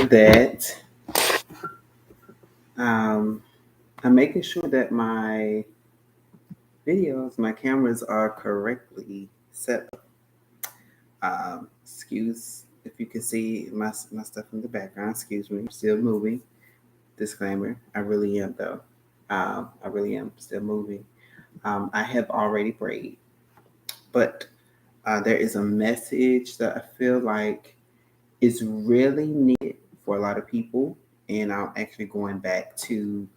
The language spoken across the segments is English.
sure that um, I'm making sure that my videos, my cameras are correctly set up. Excuse if you can see my stuff in the background. Excuse me, still moving. Disclaimer: I really am though. I really am still moving. I have already prayed, but there is a message that I feel like is really needed for a lot of people, and I'm actually going back to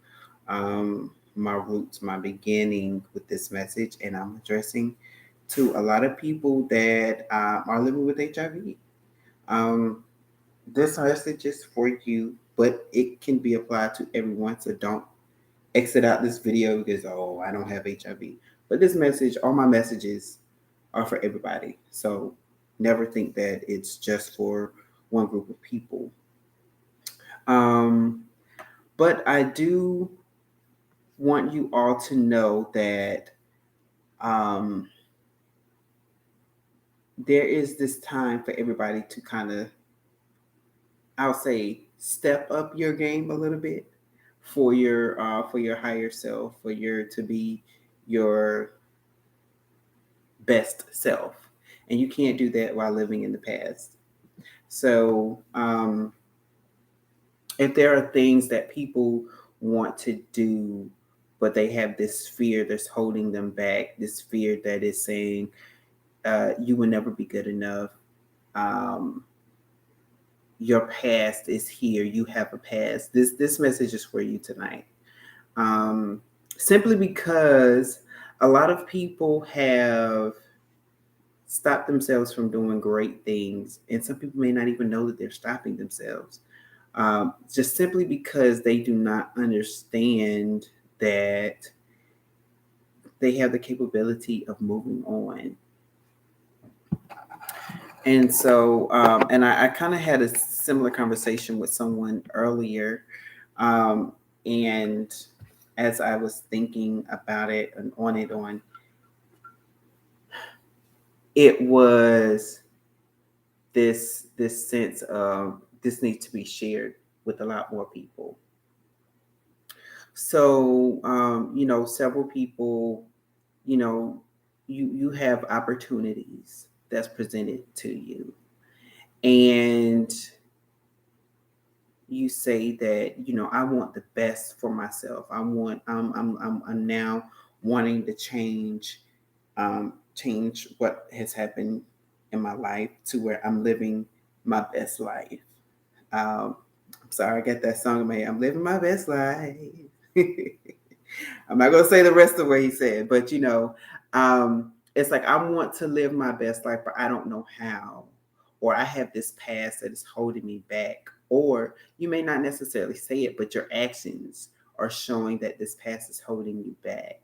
my roots, my beginning with this message, and I'm addressing to a lot of people that are living with HIV. Um, this message is for you, but it can be applied to everyone. So don't exit out this video because I don't have HIV. But this message, all my messages are for everybody. So never think that it's just for one group of people. Um, but I do want you all to know that um, there is this time for everybody to kind of, I'll say, step up your game a little bit for your higher self, for your to be your best self, and you can't do that while living in the past. So if there are things that people want to do, but they have this fear that's holding them back, this fear that is saying you will never be good enough. Um, your past is here. You have a past. This message is for you tonight. Um, Simply because a lot of people have stopped themselves from doing great things, and some people may not even know that they're stopping themselves. Just simply because they do not understand that they have the capability of moving on. And so, and I kind of had a similar conversation with someone earlier. Um, and as I was thinking about it and on, it was this sense of this needs to be shared with a lot more people. So, several people, you know, you have opportunities that's presented to you, and you say that I want the best for myself. I'm now wanting to change what has happened in my life to where I'm living my best life. Um, I'm sorry, I got that song in my head. I'm living my best life. I'm not gonna say the rest of what he said, but it's like I want to live my best life, but I don't know how, or I have this past that is holding me back, or you may not necessarily say it, but your actions are showing that this past is holding you back.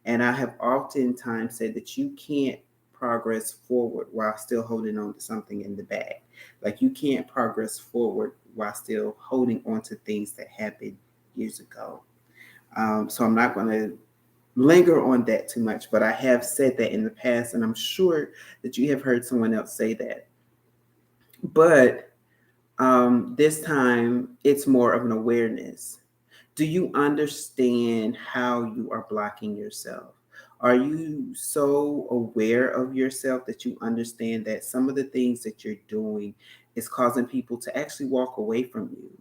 And I have oftentimes said that you can't progress forward while still holding on to something in the back. Like you can't progress forward while still holding on to things that happened years ago. So I'm not going to linger on that too much, but I have said that in the past, and I'm sure that you have heard someone else say that. But this time, it's more of an awareness. Do you understand how you are blocking yourself? Are you so aware of yourself that you understand that some of the things that you're doing is causing people to actually walk away from you?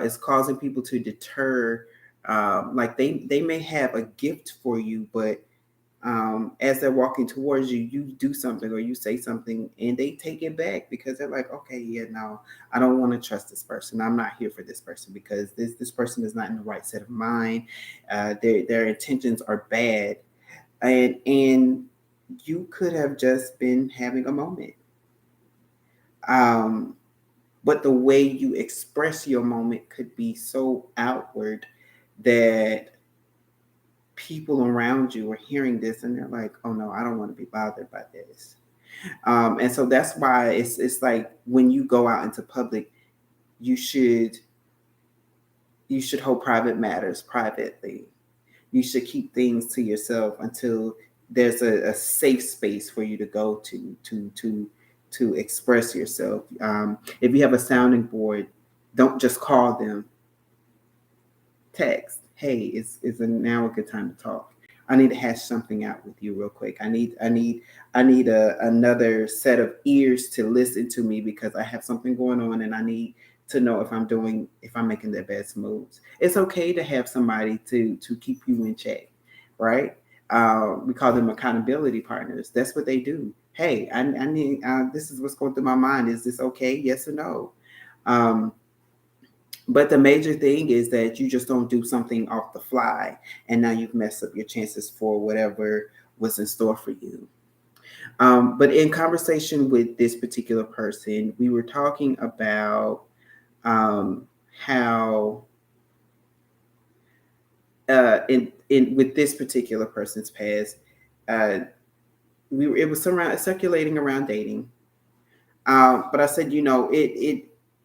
It's causing people to deter. Like they may have a gift for you, but as they're walking towards you, you do something or you say something, and they take it back because they're like, okay, yeah, no, I don't want to trust this person. I'm not here for this person because this person is not in the right set of mind. Their intentions are bad, and you could have just been having a moment. Um, but the way you express your moment could be so outward that people around you are hearing this and they're like, oh no, I don't want to be bothered by this. And so that's why it's like when you go out into public, you should hold private matters privately. You should keep things to yourself until there's a safe space for you to go to express yourself. If you have a sounding board, Don't just call them. Text. Hey, is now a good time to talk? I need to hash something out with you real quick. I need another set of ears to listen to me because I have something going on and I need to know if I'm making the best moves. It's okay to have somebody to keep you in check, right? We call them accountability partners. That's what they do. Hey, I need this is what's going through my mind. Is this okay? Yes or no? Um, but the major thing is that you just don't do something off the fly, and now you've messed up your chances for whatever was in store for you. But in conversation with this particular person, we were talking about how in with this particular person's past, uh, it was circulating around dating. But I said,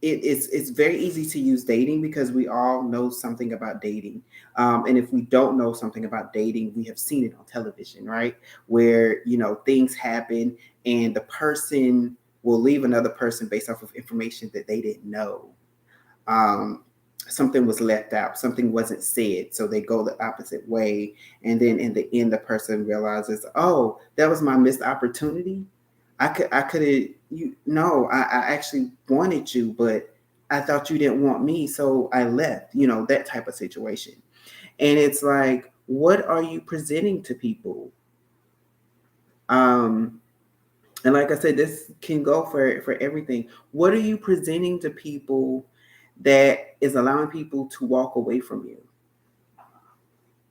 it's very easy to use dating because we all know something about dating. And if we don't know something about dating, we have seen it on television, right? Where, things happen and the person will leave another person based off of information that they didn't know. Um, Something was left out, something wasn't said. So they go the opposite way. And then in the end, the person realizes, oh, that was my missed opportunity. I could have you no, I actually wanted you, but I thought you didn't want me, so I left, that type of situation. And it's like, what are you presenting to people? Um, and like I said, this can go for everything. What are you presenting to people that is allowing people to walk away from you?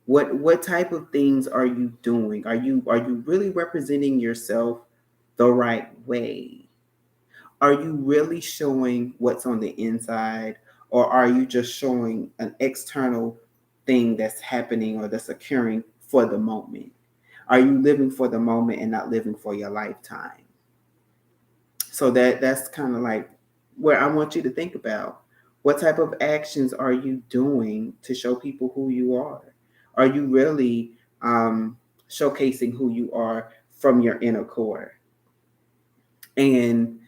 What type of things are you doing? Are you really representing yourself the right way? Are you really showing what's on the inside, or are you just showing an external thing that's happening or that's occurring for the moment? Are you living for the moment and not living for your lifetime? So that's kind of like where I want you to think about, what type of actions are you doing to show people who you are? Are you really showcasing who you are from your inner core? And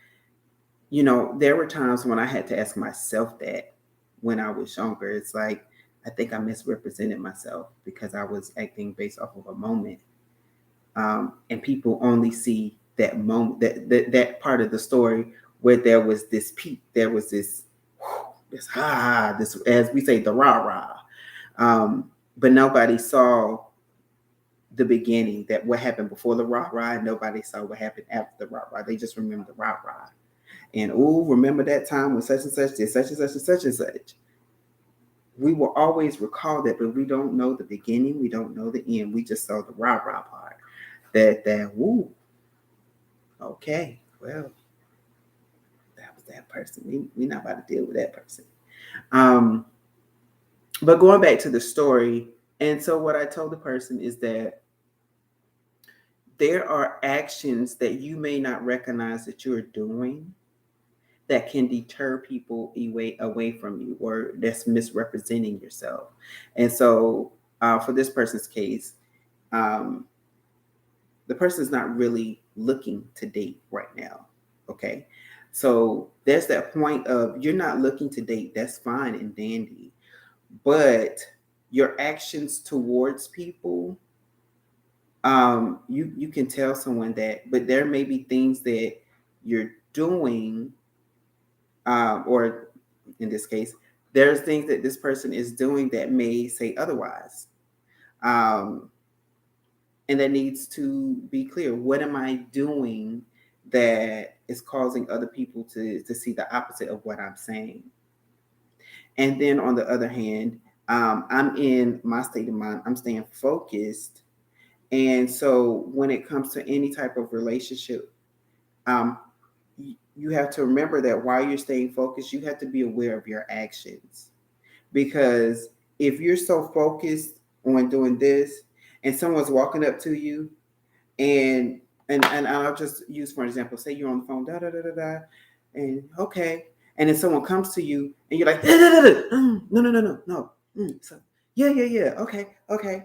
there were times when I had to ask myself that when I was younger. It's like, I think I misrepresented myself because I was acting based off of a moment. And people only see that moment, that part of the story where there was this peak, there was this, as we say, the rah rah. But nobody saw the beginning, that what happened before the rah rah, and nobody saw what happened after the rah rah. They just remember the rah rah. And remember that time when such and such did such and such and such and such. We will always recall that, but we don't know the beginning. We don't know the end. We just saw the rah rah part. That woo. Okay, well, that was that person. We not about to deal with that person. Um, but going back to the story, and so what I told the person is that there are actions that you may not recognize that you're doing that can deter people away from you, or that's misrepresenting yourself. And so, for this person's case, um, the person's not really looking to date right now. Okay. So there's that point of, you're not looking to date. That's fine and dandy. But your actions towards people, you can tell someone that, but there may be things that you're doing, or in this case, there's things that this person is doing that may say otherwise. Um, and that needs to be clear. What am I doing that is causing other people to see the opposite of what I'm saying? And then on the other hand, I'm in my state of mind, I'm staying focused. And so when it comes to any type of relationship, um, you have to remember that while you're staying focused, you have to be aware of your actions. Because if you're so focused on doing this and someone's walking up to you, and I'll just use for example, say you're on the phone, da da da da da, and okay, and then someone comes to you and you're like, da, da, da, da, no no no no no, so yeah yeah yeah, okay okay,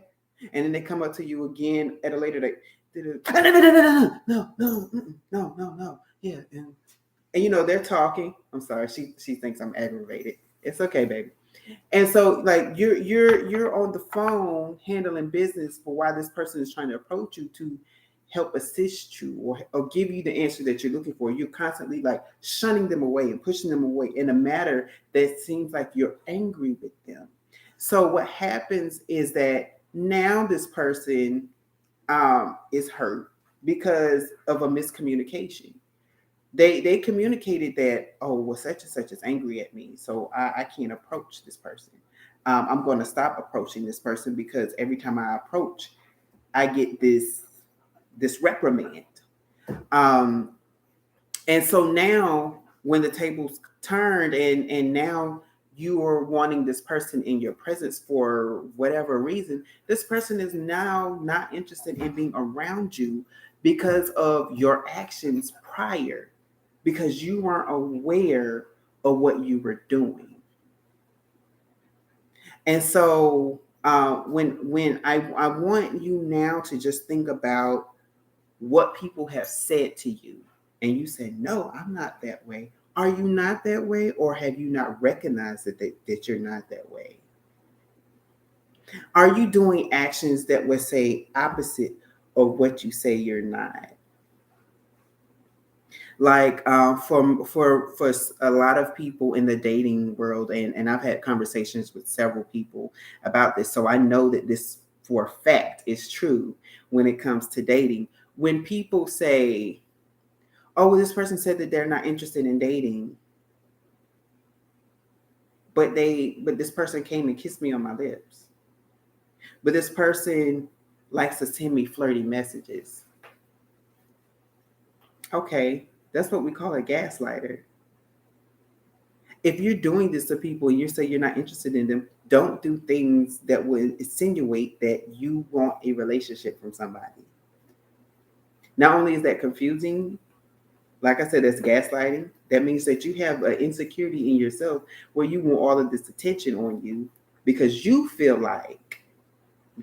and then they come up to you again at a later date, no no no no no no no no no yeah, and and they're talking. I'm sorry, she thinks I'm aggravated. It's okay, baby. And so like you're on the phone handling business for why this person is trying to approach you to help assist you or give you the answer that you're looking for. You're constantly like shunning them away and pushing them away in a matter that seems like you're angry with them. So what happens is that now this person is hurt because of a miscommunication. They communicated that, oh well, such and such is angry at me, so I can't approach this person. I'm going to stop approaching this person because every time I approach, I get this reprimand. Um, and so now when the tables turned and now you are wanting this person in your presence for whatever reason, this person is now not interested in being around you because of your actions prior, because you weren't aware of what you were doing. And so when I want you now to just think about what people have said to you, and you said, no, I'm not that way. Are you not that way, or have you not recognized that you're not that way? Are you doing actions that would say opposite of what you say you're not? Like for a lot of people in the dating world, and I've had conversations with several people about this, so I know that this for a fact is true when it comes to dating. When people say, oh well, this person said that they're not interested in dating, but this person came and kissed me on my lips, but this person likes to send me flirty messages. Okay, that's what we call a gaslighter. If you're doing this to people and you say you're not interested in them, don't do things that would insinuate that you want a relationship from somebody. Not only is that confusing, like I said, that's gaslighting. That means that you have an insecurity in yourself where you want all of this attention on you because you feel like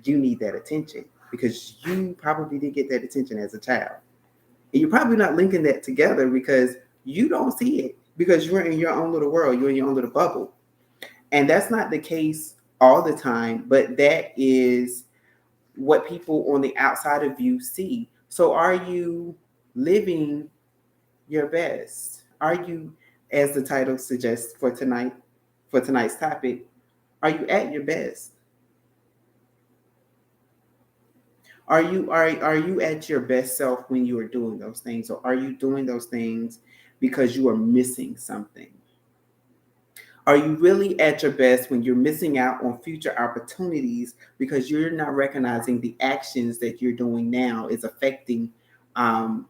you need that attention because you probably didn't get that attention as a child. And you're probably not linking that together because you don't see it because you're in your own little world, you're in your own little bubble. And that's not the case all the time, but that is what people on the outside of you see. So are you living your best? Are you, as the title suggests for tonight's topic, are you at your best? Are you at your best self when you are doing those things, or are you doing those things because you are missing something? Are you really at your best when you're missing out on future opportunities because you're not recognizing the actions that you're doing now is affecting um,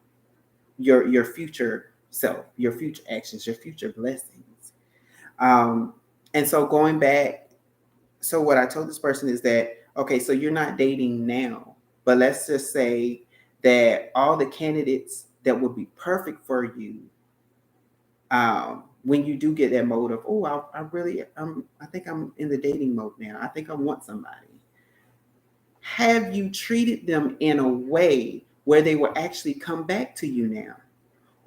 your future self, your future actions, your future blessings? Um, and so going back, so what I told this person is that, okay, so you're not dating now, but let's just say that all the candidates that would be perfect for you, when you do get that mode of, oh, I think I'm in the dating mode now. I think I want somebody. Have you treated them in a way where they will actually come back to you now?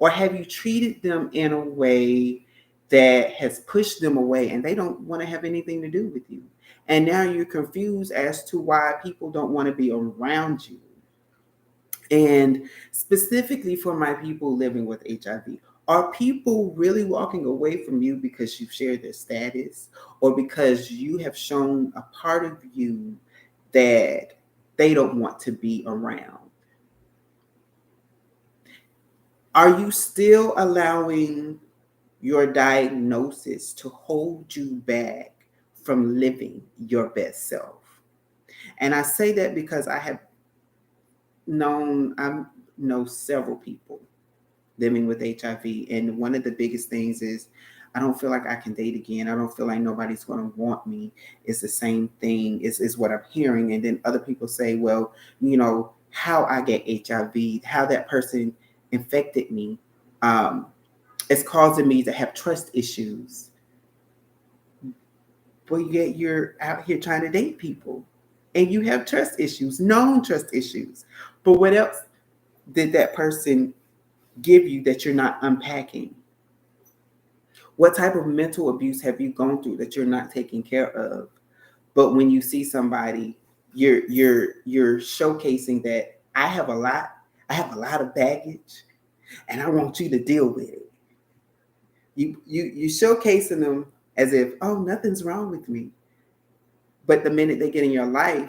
Or have you treated them in a way that has pushed them away and they don't want to have anything to do with you? And now you're confused as to why people don't want to be around you. And specifically for my people living with HIV, are people really walking away from you because you've shared their status or because you have shown a part of you that they don't want to be around? Are you still allowing your diagnosis to hold you back from living your best self? And I say that because I know several people living with HIV, and one of the biggest things is I don't feel like I can date again. I don't feel like nobody's going to want me. It's the same thing is what I'm hearing. And then other people say, well, how I get HIV, how that person infected me, it's causing me to have trust issues. But yet you're out here trying to date people and you have trust issues, known trust issues. But what else did that person give you that you're not unpacking? What type of mental abuse have you gone through that you're not taking care of? But when you see somebody, you're showcasing that I have a lot of baggage, and I want you to deal with it. You showcasing them as if, oh, nothing's wrong with me. But the minute they get in your life,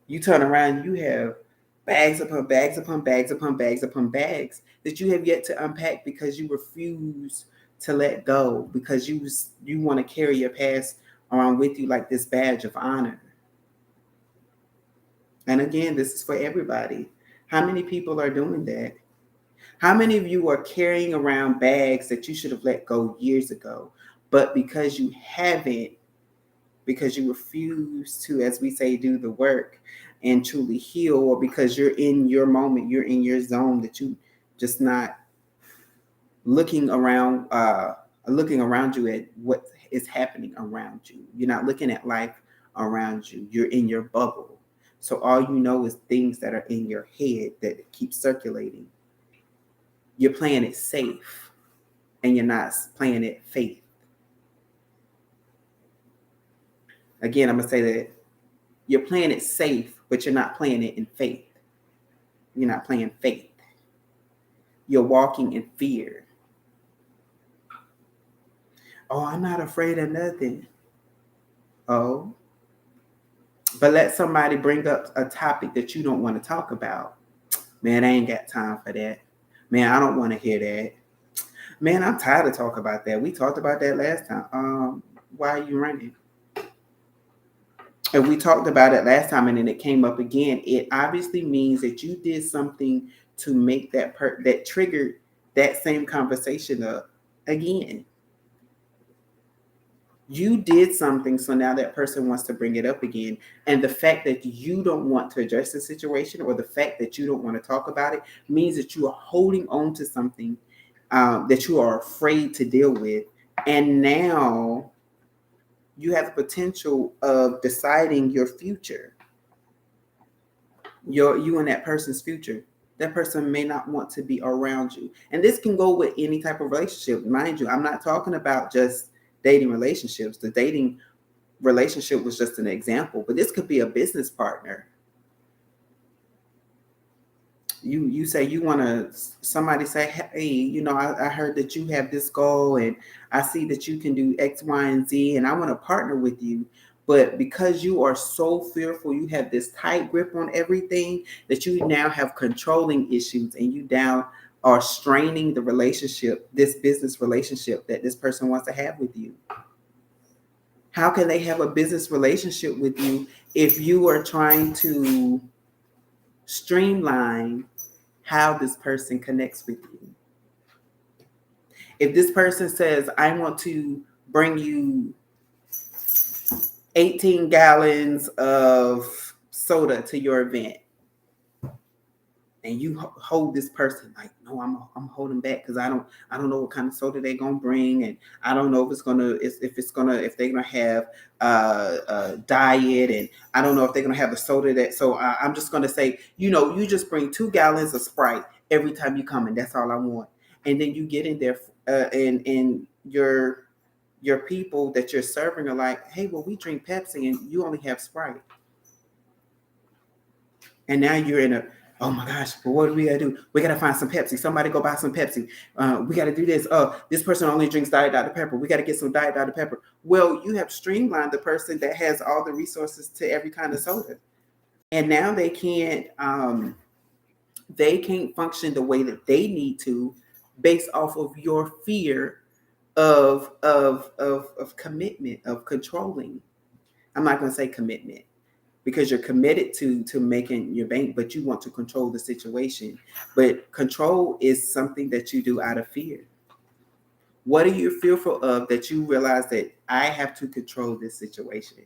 you turn around, you have bags upon bags upon bags upon bags upon bags that you have yet to unpack because you refuse to let go, because you want to carry your past around with you like this badge of honor. And again, this is for everybody. How many people are doing that? How many of you are carrying around bags that you should have let go years ago, but because you haven't, because you refuse to, as we say, do the work and truly heal, or because you're in your moment, you're in your zone, that you just not looking around you at what is happening around you. You're not looking at life around you. You're in your bubble. So all you know is things that are in your head that keep circulating. You're playing it safe and you're not playing it faith. Again, I'm going to say that you're playing it safe, but you're not playing it in faith. You're not playing faith. You're walking in fear. Oh, I'm not afraid of nothing. Oh, but let somebody bring up a topic that you don't want to talk about. Man, I ain't got time for that. Man, I don't want to hear that. Man, I'm tired of talking about that. We talked about that last time. Why are you running? And we talked about it last time, and then it came up again. It obviously means that you did something to make that triggered that same conversation up again. You did something, so now that person wants to bring it up again. And the fact that you don't want to address the situation, or the fact that you don't want to talk about it, means that you are holding on to something that you are afraid to deal with. And now you have the potential of deciding your future, you and that person's future. That person may not want to be around you. And this can go with any type of relationship. Mind you, I'm not talking about just dating relationships. The dating relationship was just an example, but this could be a business partner. You say you want to, somebody say, hey, I heard that you have this goal, and I see that you can do X, Y, and Z, and I want to partner with you. But because you are so fearful, you have this tight grip on everything, that you now have controlling issues, and you now are straining the relationship, this business relationship that this person wants to have with you. How can they have a business relationship with you if you are trying to streamline how this person connects with you? If this person says, I want to bring you 18 gallons of soda to your event, and you hold this person like, no, I'm holding back because I don't know what kind of soda they're gonna bring, and I don't know if they're gonna have a diet, and I don't know if they're gonna have a soda that. So I'm just gonna say, you just bring 2 gallons of Sprite every time you come, and that's all I want. And then you get in there, and your people that you're serving are like, hey, well, we drink Pepsi, and you only have Sprite. And now you're in oh my gosh, but what do we gotta do? We gotta find some Pepsi. Somebody go buy some Pepsi. We gotta do this. This person only drinks Diet Dr. Pepper. We gotta get some Diet Dr. Pepper. Well, you have streamlined the person that has all the resources to every kind of soda. And now they can't function the way that they need to, based off of your fear of commitment, of controlling. I'm not gonna say commitment, because you're committed to making your bank, but you want to control the situation. But control is something that you do out of fear. What are you fearful of that you realize that I have to control this situation?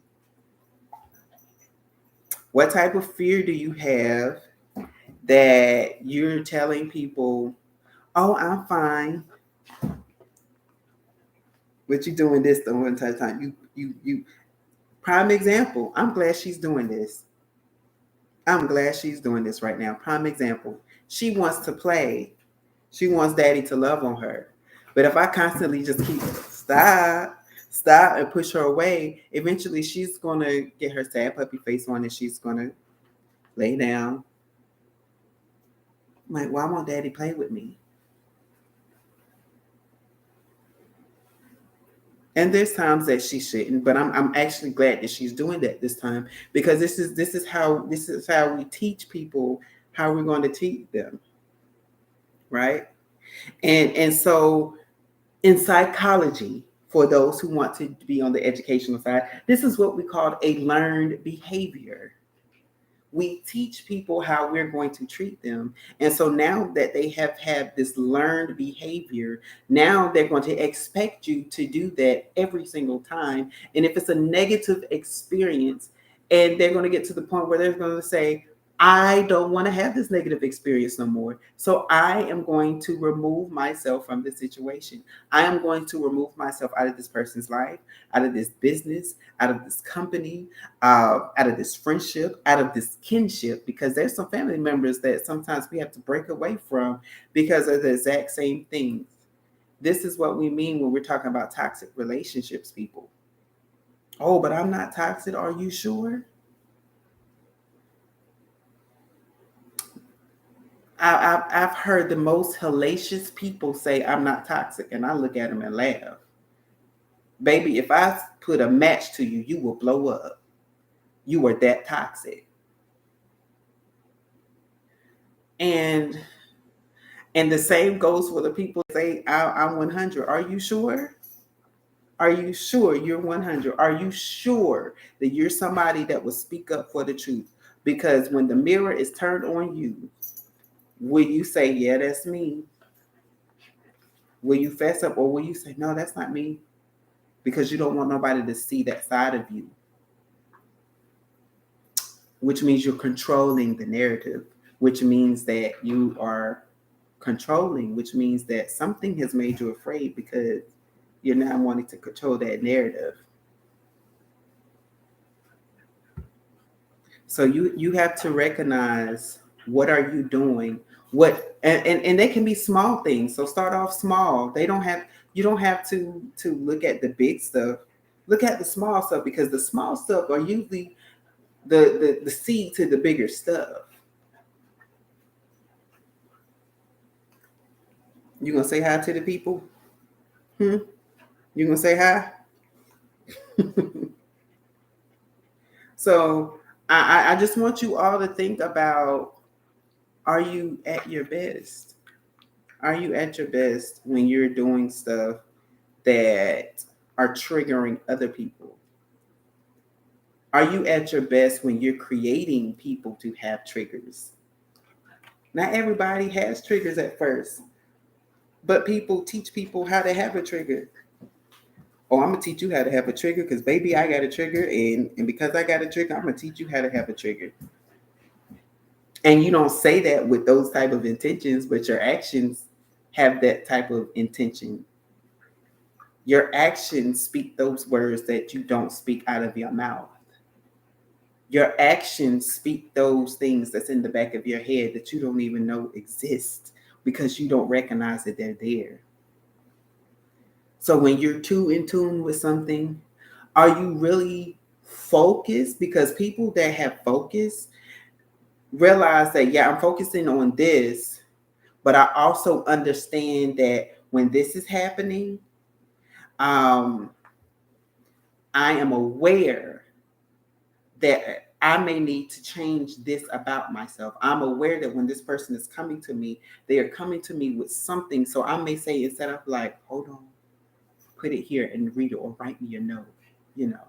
What type of fear do you have that you're telling people, oh, I'm fine, but you're doing this the one time? You prime example. I'm glad she's doing this. I'm glad she's doing this right now. Prime example. She wants to play. She wants daddy to love on her. But if I constantly just keep stop and push her away. Eventually she's gonna get her sad puppy face on and she's gonna lay down. I'm like, why won't daddy play with me? And there's times that she shouldn't, but I'm actually glad that she's doing that this time, because this is how we teach people how we're going to teach them, right? And so in psychology, for those who want to be on the educational side, this is what we call a learned behavior. We teach people how we're going to treat them. And so now that they have had this learned behavior, now they're going to expect you to do that every single time. And if it's a negative experience, and they're going to get to the point where they're going to say, I don't want to have this negative experience no more. So I am going to remove myself from this situation. I am going to remove myself out of this person's life, out of this business, out of this company, out of this friendship, out of this kinship, because there's some family members that sometimes we have to break away from because of the exact same things. This is what we mean when we're talking about toxic relationships, people. Oh, but I'm not toxic. Are you sure? I've heard the most hellacious people say I'm not toxic, and I look at them and laugh. Baby, if I put a match to you, you will blow up. You are that toxic. And the same goes for the people that say I'm 100. Are you sure? Are you sure you're 100? Are you sure that you're somebody that will speak up for the truth? Because when the mirror is turned on you, will you say, yeah, that's me? Will you fess up, or will you say, no, that's not me? Because you don't want nobody to see that side of you, which means you're controlling the narrative, which means that you are controlling, which means that something has made you afraid because you're now wanting to control that narrative. So you have to recognize, what are you doing? What and they can be small things. So start off small. You don't have to look at the big stuff. Look at the small stuff, because the small stuff are usually the seed to the bigger stuff. You gonna say hi to the people? Hmm? You gonna say hi? So I just want you all to think about, are you at your best? Are you at your best when you're doing stuff that are triggering other people? Are you at your best when you're creating people to have triggers? Not everybody has triggers at first, but people teach people how to have a trigger. Oh, I'm gonna teach you how to have a trigger because baby, I got a trigger, and because I got a trigger, I'm gonna teach you how to have a trigger. And you don't say that with those type of intentions, but your actions have that type of intention. Your actions speak those words that you don't speak out of your mouth. Your actions speak those things that's in the back of your head that you don't even know exist, because you don't recognize that they're there. So when you're too in tune with something, are you really focused? Because people that have focus realize that, yeah, I'm focusing on this, but I also understand that when this is happening, um, I am aware that I may need to change this about myself. I'm aware that when this person is coming to me, they are coming to me with something. So I may say, instead of like, hold on, put it here and read it, or write me a note. You know,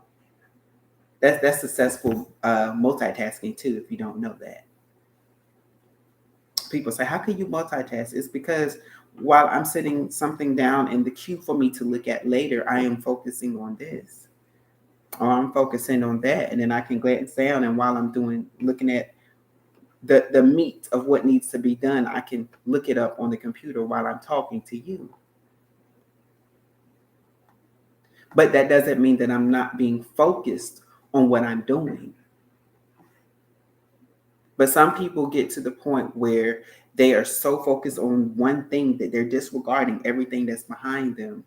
that's successful multitasking too. If you don't know that, people say, how can you multitask? It's because while I'm sitting something down in the queue for me to look at later, I am focusing on this, or I'm focusing on that, and then I can glance down, and while I'm looking at the meat of what needs to be done, I can look it up on the computer while I'm talking to you. But that doesn't mean that I'm not being focused on what I'm doing. But some people get to the point where they are so focused on one thing that they're disregarding everything that's behind them.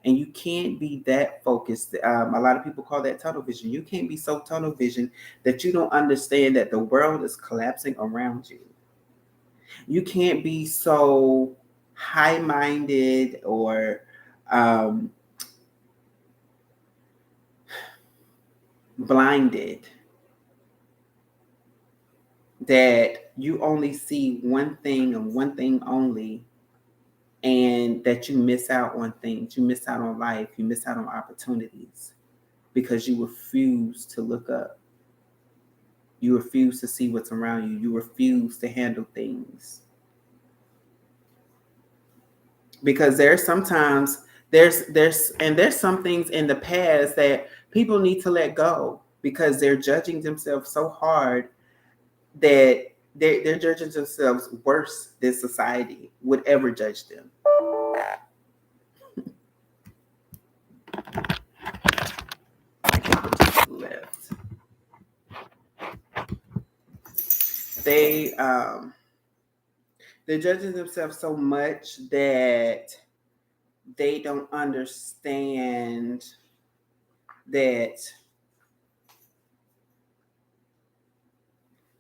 And you can't be that focused. A lot of people call that tunnel vision. You can't be so tunnel vision that you don't understand that the world is collapsing around you. You can't be so high-minded or um, blinded that you only see one thing and one thing only, and that you miss out on things. You miss out on life. You miss out on opportunities because you refuse to look up. You refuse to see what's around you. You refuse to handle things. Because there's sometimes there's some things in the past that people need to let go because they're judging themselves so hard that they're judging themselves worse than society would ever judge them. Left. They're judging themselves so much that they don't understand that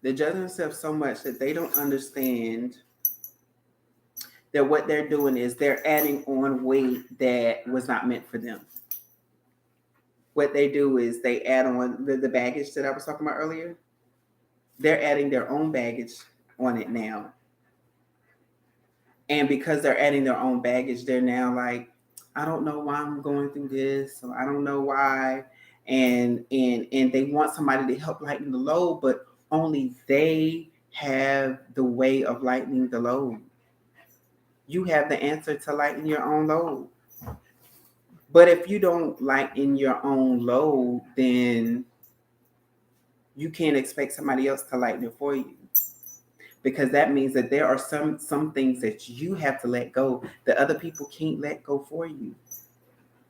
they're judging themselves so much that they don't understand that what they're doing is they're adding on weight that was not meant for them. What they do is they add on the baggage that I was talking about earlier. They're adding their own baggage on it now. And because they're adding their own baggage, they're now like, I don't know why I'm going through this. So I don't know why. And they want somebody to help lighten the load, but only they have the way of lightening the load. You have the answer to lighten your own load. But if you don't lighten your own load, then you can't expect somebody else to lighten it for you. Because that means that there are some things that you have to let go that other people can't let go for you.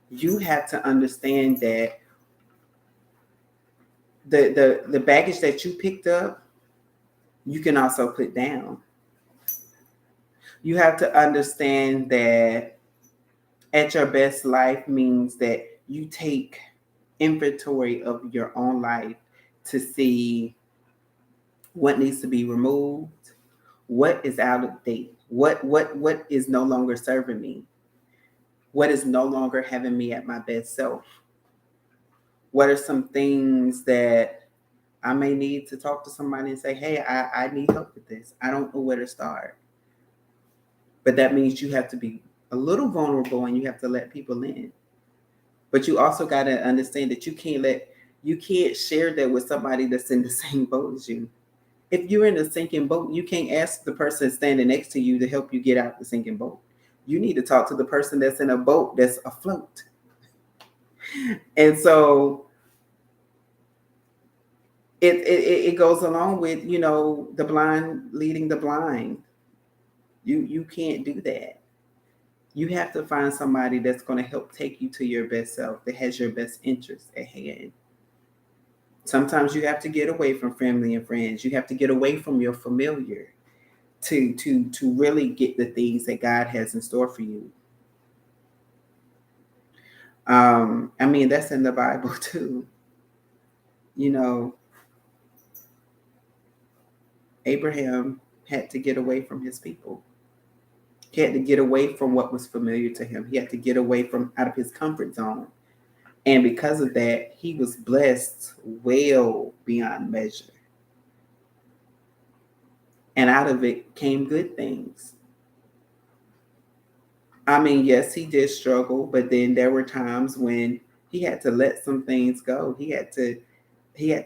You have to understand that the baggage that you picked up, you can also put down. You have to understand that at your best life means that you take inventory of your own life to see what needs to be removed, what is out of date, what is no longer serving me, what is no longer having me at my best self. What are some things that I may need to talk to somebody and say, hey, I need help with this. I don't know where to start. But that means you have to be a little vulnerable and you have to let people in. But you also got to understand that you can't share that with somebody that's in the same boat as you. If you're in a sinking boat, you can't ask the person standing next to you to help you get out the sinking boat. You need to talk to the person that's in a boat that's afloat. And so it goes along with, the blind leading the blind. You can't do that. You have to find somebody that's going to help take you to your best self, that has your best interests at hand. Sometimes you have to get away from family and friends. You have to get away from your familiar to really get the things that God has in store for you. That's in the Bible too. Abraham had to get away from his people. He had to get away from what was familiar to him. He had to get away from out of his comfort zone. And because of that, he was blessed well beyond measure. And out of it came good things. Yes, he did struggle, but then there were times when he had to let some things go. He had to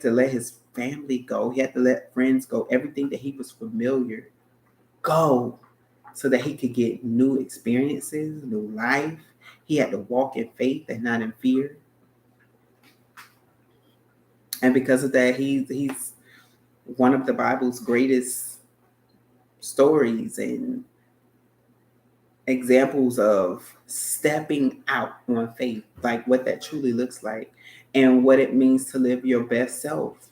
let his family go. He had to let friends go. Everything that he was familiar go so that he could get new experiences, new life. He had to walk in faith and not in fear. And because of that, he's one of the Bible's greatest stories and examples of stepping out on faith, like what that truly looks like and what it means to live your best self.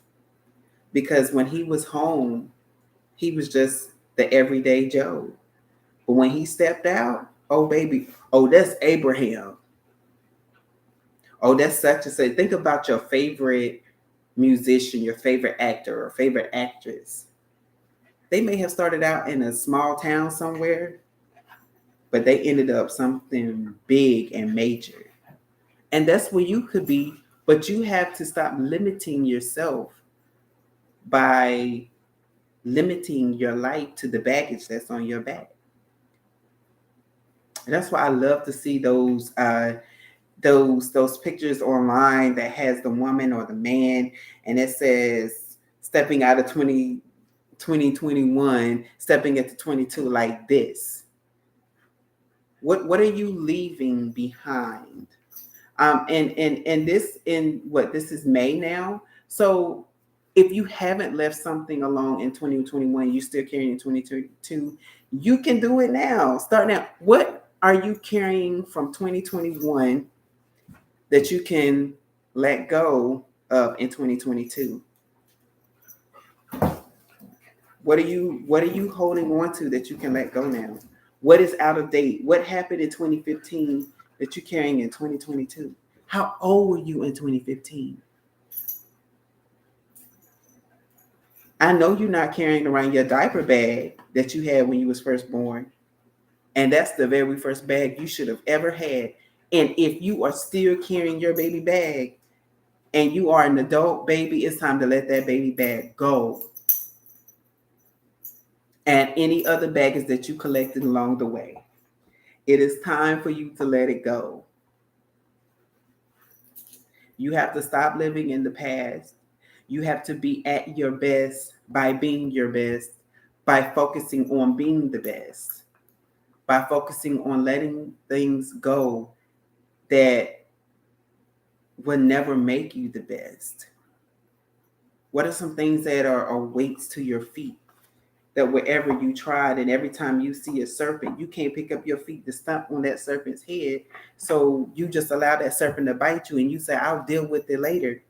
Because when he was home, he was just the everyday Joe. But when he stepped out, oh baby, oh, that's Abraham. Oh, that's such and such. Think about your favorite musician, your favorite actor or favorite actress. They may have started out in a small town somewhere, but they ended up something big and major. And that's where you could be, but you have to stop limiting yourself by limiting your life to the baggage that's on your back. And that's why I love to see those pictures online that has the woman or the man, and it says stepping out of 2021, stepping into 22 like this. What are you leaving behind? And this is May now. So if you haven't left something along in 2021, you're still carrying in 2022, you can do it now. Start now. What are you carrying from 2021 that you can let go of in 2022? What are you holding on to that you can let go now? What is out of date? What happened in 2015 that you're carrying in 2022? How old were you in 2015? I know you're not carrying around your diaper bag that you had when you was first born. And that's the very first bag you should have ever had. And if you are still carrying your baby bag and you are an adult baby, it's time to let that baby bag go. And any other baggage that you collected along the way. It is time for you to let it go. You have to stop living in the past. You have to be at your best by being your best, by focusing on being the best, by focusing on letting things go that will never make you the best. What are some things that are weights to your feet? That wherever you tried, and every time you see a serpent, you can't pick up your feet to stomp on that serpent's head. So you just allow that serpent to bite you and you say, I'll deal with it later.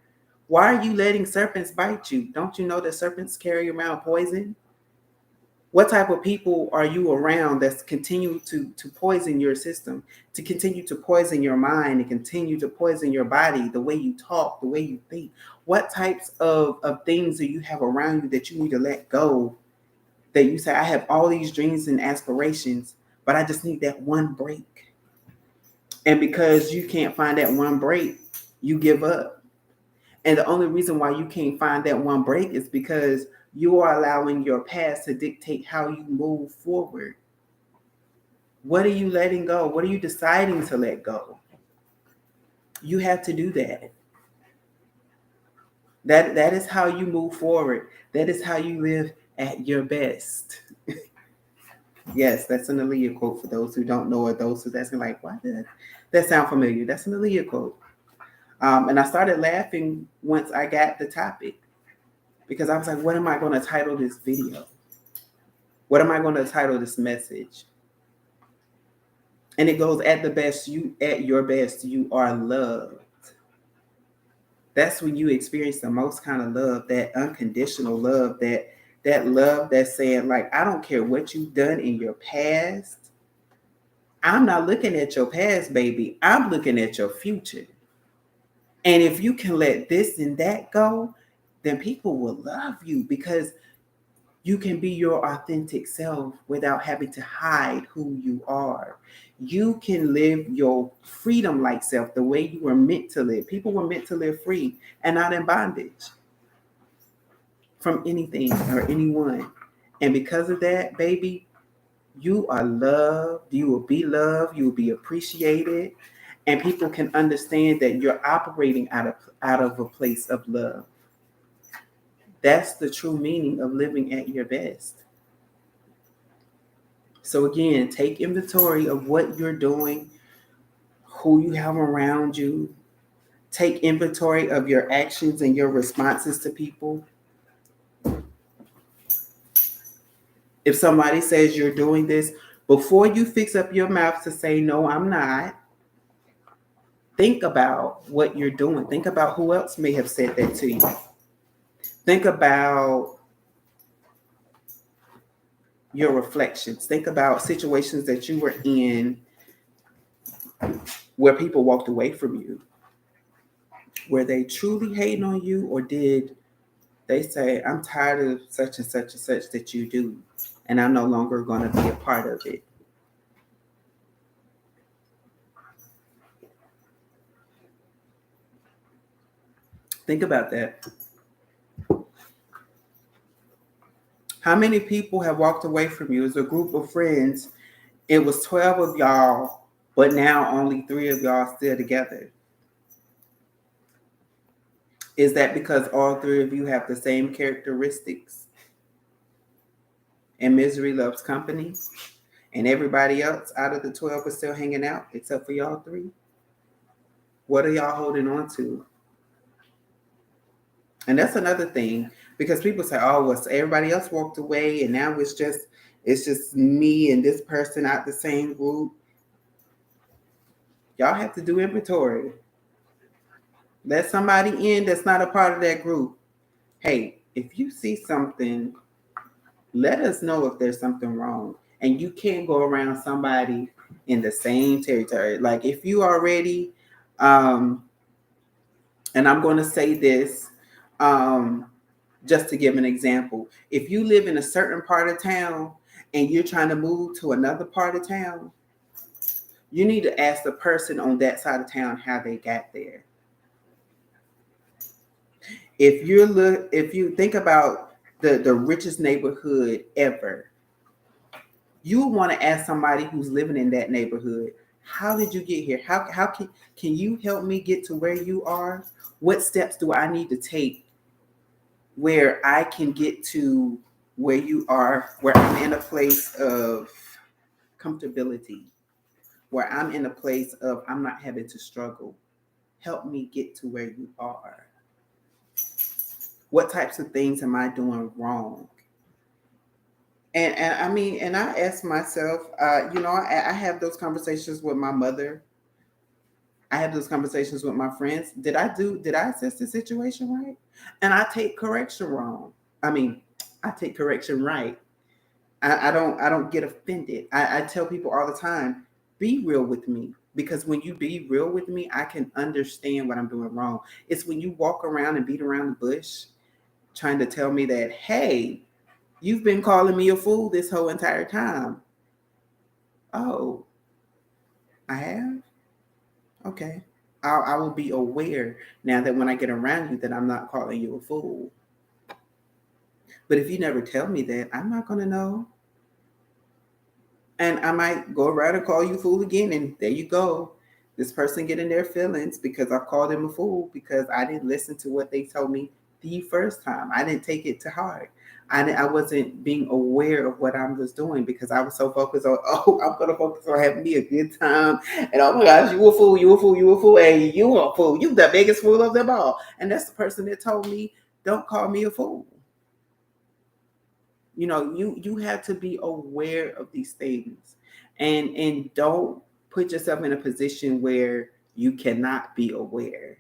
Why are you letting serpents bite you? Don't you know that serpents carry around poison? What type of people are you around that's continue to poison your system, to continue to poison your mind and continue to poison your body, the way you talk, the way you think? What types of things do you have around you that you need to let go? That you say, I have all these dreams and aspirations, but I just need that one break. And because you can't find that one break, you give up. And the only reason why you can't find that one break is because you are allowing your past to dictate how you move forward. What are you letting go? What are you deciding to let go? You have to do that. That is how you move forward. That is how you live at your best. Yes, that's an Aaliyah quote for those who don't know, or those who's asking like, why did that sound familiar? That's an Aaliyah quote. And I started laughing once I got the topic, because I was like, what am I going to title this video? What am I going to title this message? And it goes, at your best, you are loved. That's when you experience the most kind of love, that unconditional love, that love that's saying, like, I don't care what you've done in your past. I'm not looking at your past, baby. I'm looking at your future. And if you can let this and that go, then people will love you, because you can be your authentic self without having to hide who you are. You can live your freedom-like self the way you were meant to live. People were meant to live free and not in bondage from anything or anyone. And because of that, baby, you are loved. You will be loved. You will be appreciated. And people can understand that you're operating out of a place of love. That's the true meaning of living at your best. So again, take inventory of what you're doing, who you have around you. Take inventory of your actions and your responses to people. If somebody says you're doing this, before you fix up your mouth to say, no, I'm not, think about what you're doing. Think about who else may have said that to you. Think about your reflections. Think about situations that you were in where people walked away from you. Were they truly hating on you, or did they say, I'm tired of such and such and such that you do, and I'm no longer going to be a part of it? Think about that. How many people have walked away from you as a group of friends? It was 12 of y'all, but now only 3 of y'all still together. Is that because all 3 of you have the same characteristics? And misery loves company? And everybody else out of the 12 is still hanging out except for y'all 3? What are y'all holding on to? And that's another thing, because people say, oh, well, so everybody else walked away and now it's just me and this person out the same group. Y'all have to do inventory. Let somebody in that's not a part of that group. Hey, if you see something, let us know if there's something wrong. And you can't go around somebody in the same territory. Like if you already, and I'm going to say this, just to give an example. If you live in a certain part of town and you're trying to move to another part of town, you need to ask the person on that side of town how they got there. If you think about the richest neighborhood ever, you want to ask somebody who's living in that neighborhood, how did you get here? How can you help me get to where you are? What steps do I need to take where I can get to where you are, where I'm in a place of comfortability, where I'm in a place of I'm not having to struggle. Help me get to where you are. What types of things am I doing wrong? And I mean, and I ask myself, I have those conversations with my mother. I have those conversations with my friends. Did I assess the situation right? And I take correction wrong. I mean, I take correction right. I don't get offended. I tell people all the time, be real with me. Because when you be real with me, I can understand what I'm doing wrong. It's when you walk around and beat around the bush trying to tell me that, hey, you've been calling me a fool this whole entire time. Oh, I have? Okay. I will be aware now that when I get around you that I'm not calling you a fool. But if you never tell me that, I'm not going to know. And I might go around and call you fool again. And there you go. This person getting their feelings because I called them a fool because I didn't listen to what they told me the first time. I didn't take it to heart. I wasn't being aware of what I was doing because I was so focused on, oh, I'm going to focus on having me a good time. And oh my gosh, you a fool, you a fool, you a fool. And you a fool. You the biggest fool of them all. And that's the person that told me, don't call me a fool. You have to be aware of these things, and don't put yourself in a position where you cannot be aware.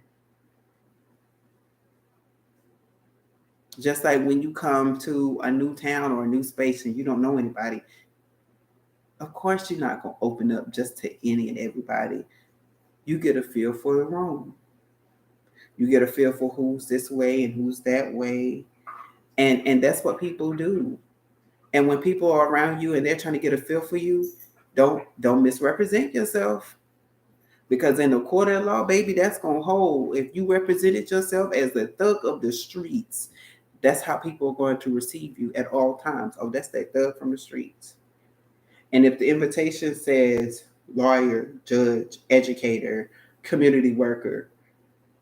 Just like when you come to a new town or a new space and you don't know anybody, of course you're not going to open up just to any and everybody. You get a feel for the room. You get a feel for who's this way and who's that way, and that's what people do. And when people are around you and they're trying to get a feel for you, don't misrepresent yourself. Because in the court of law, baby, that's gonna hold. If you represented yourself as the thug of the streets, that's how people are going to receive you at all times. Oh, that's that thug from the streets. And if the invitation says lawyer, judge, educator, community worker,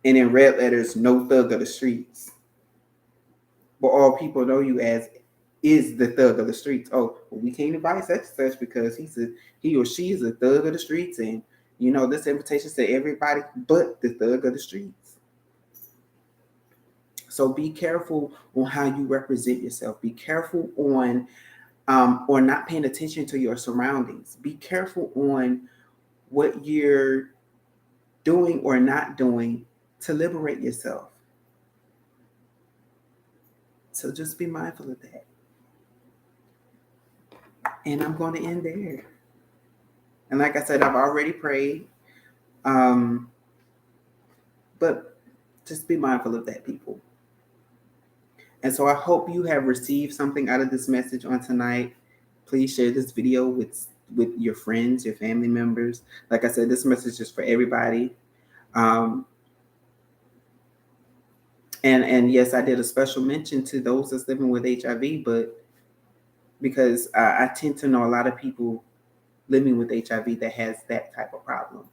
and in red letters, no thug of the streets, but all people know you as is the thug of the streets. Oh, well, we can't invite such and such because he or she is a thug of the streets, and this invitation to everybody but the thug of the streets. So be careful on how you represent yourself. Be careful on or not paying attention to your surroundings. Be careful on what you're doing or not doing to liberate yourself. So just be mindful of that. And I'm going to end there. And like I said, I've already prayed. But Just be mindful of that, people. And so I hope you have received something out of this message on tonight. Please share this video with your friends, your family members. Like I said, this message is for everybody. And yes, I did a special mention to those that's living with HIV, but because I tend to know a lot of people living with HIV that has that type of problem.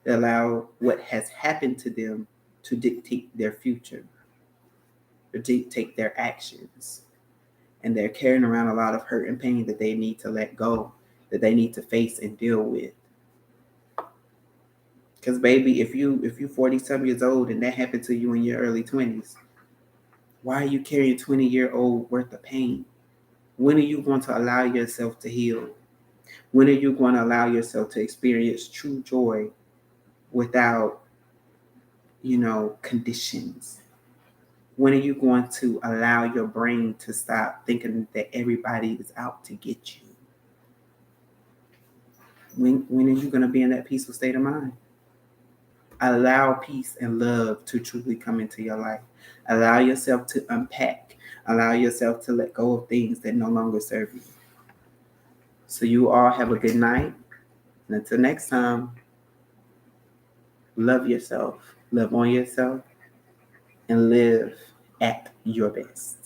They allow what has happened to them to dictate their future, or dictate their actions. And they're carrying around a lot of hurt and pain that they need to let go, that they need to face and deal with. Because baby, if you 40-some years old and that happened to you in your early 20s, why are you carrying 20-year-old worth of pain? When are you going to allow yourself to heal? When are you going to allow yourself to experience true joy without, conditions? When are you going to allow your brain to stop thinking that everybody is out to get you? When are you going to be in that peaceful state of mind? Allow peace and love to truly come into your life. Allow yourself to unpack. Allow yourself to let go of things that no longer serve you. So you all have a good night. And until next time, love yourself, love on yourself, and live at your best.